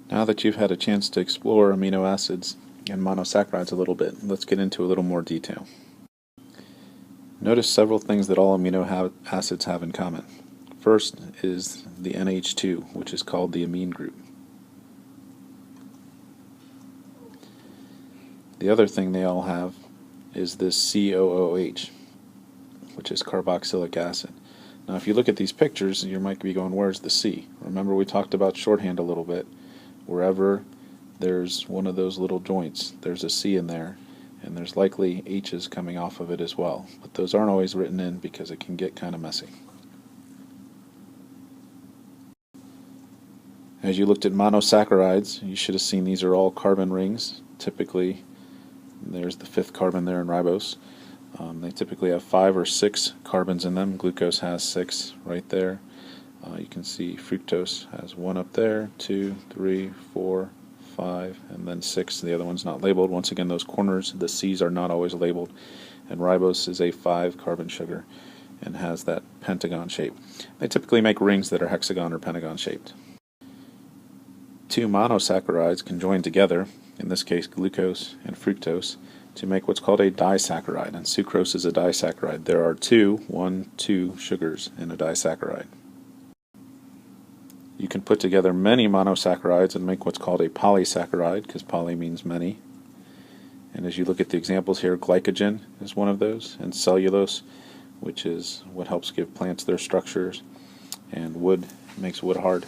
Now that you've had a chance to explore amino acids and monosaccharides a little bit, let's get into a little more detail. Notice several things that all amino acids have in common. First is the NH2, which is called the amine group. The other thing they all have is this COOH, which is carboxylic acid. Now if you look at these pictures, you might be going, where's the C? Remember we talked about shorthand a little bit. Wherever there's one of those little joints, there's a C in there, and there's likely H's coming off of it as well. But those aren't always written in because it can get kind of messy. As you looked at monosaccharides, you should have seen these are all carbon rings. Typically, there's the fifth carbon there in ribose. They typically have 5 or 6 carbons in them. Glucose has 6 right there. You can see fructose has 1 up there, 2, 3, 4, 5, and then 6. The other one's not labeled. Once again, those corners, the C's are not always labeled. And ribose is a 5-carbon sugar and has that pentagon shape. They typically make rings that are hexagon or pentagon shaped. 2 monosaccharides can join together, in this case glucose and fructose, to make what's called a disaccharide, and sucrose is a disaccharide. There are 2 sugars in a disaccharide. You can put together many monosaccharides and make what's called a polysaccharide, because poly means many. And as you look at the examples here, glycogen is one of those, and cellulose, which is what helps give plants their structures, and wood makes wood hard,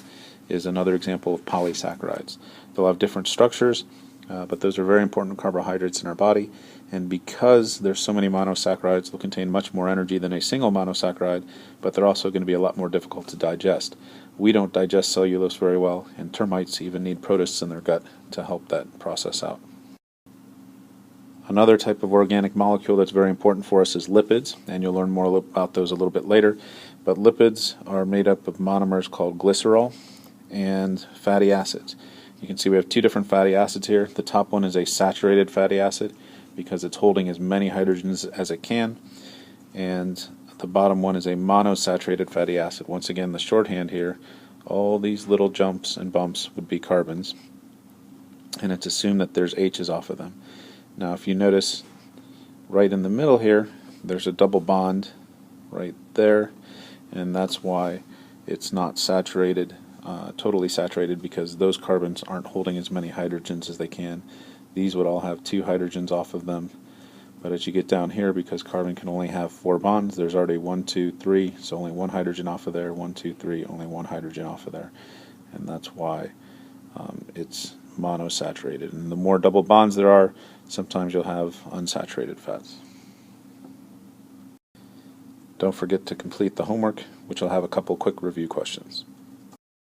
is another example of polysaccharides. They'll have different structures, but those are very important carbohydrates in our body, and because there's so many monosaccharides, they'll contain much more energy than a single monosaccharide, but they're also going to be a lot more difficult to digest. We don't digest cellulose very well, and termites even need protists in their gut to help that process out. Another type of organic molecule that's very important for us is lipids, and you'll learn more about those a little bit later, but lipids are made up of monomers called glycerol and fatty acids. You can see we have 2 different fatty acids here. The top one is a saturated fatty acid because it's holding as many hydrogens as it can, and the bottom one is a monosaturated fatty acid. Once again, the shorthand here, all these little jumps and bumps would be carbons, and it's assumed that there's H's off of them. Now if you notice right in the middle here, there's a double bond right there, and that's why it's not saturated, totally saturated, because those carbons aren't holding as many hydrogens as they can. These would all have 2 hydrogens off of them, but as you get down here, because carbon can only have 4 bonds, there's already 1, 2, 3, so only 1 hydrogen off of there, 1, 2, 3, only 1 hydrogen off of there, and that's why it's monosaturated. And the more double bonds there are, sometimes you'll have unsaturated fats. Don't forget to complete the homework, which will have a couple quick review questions.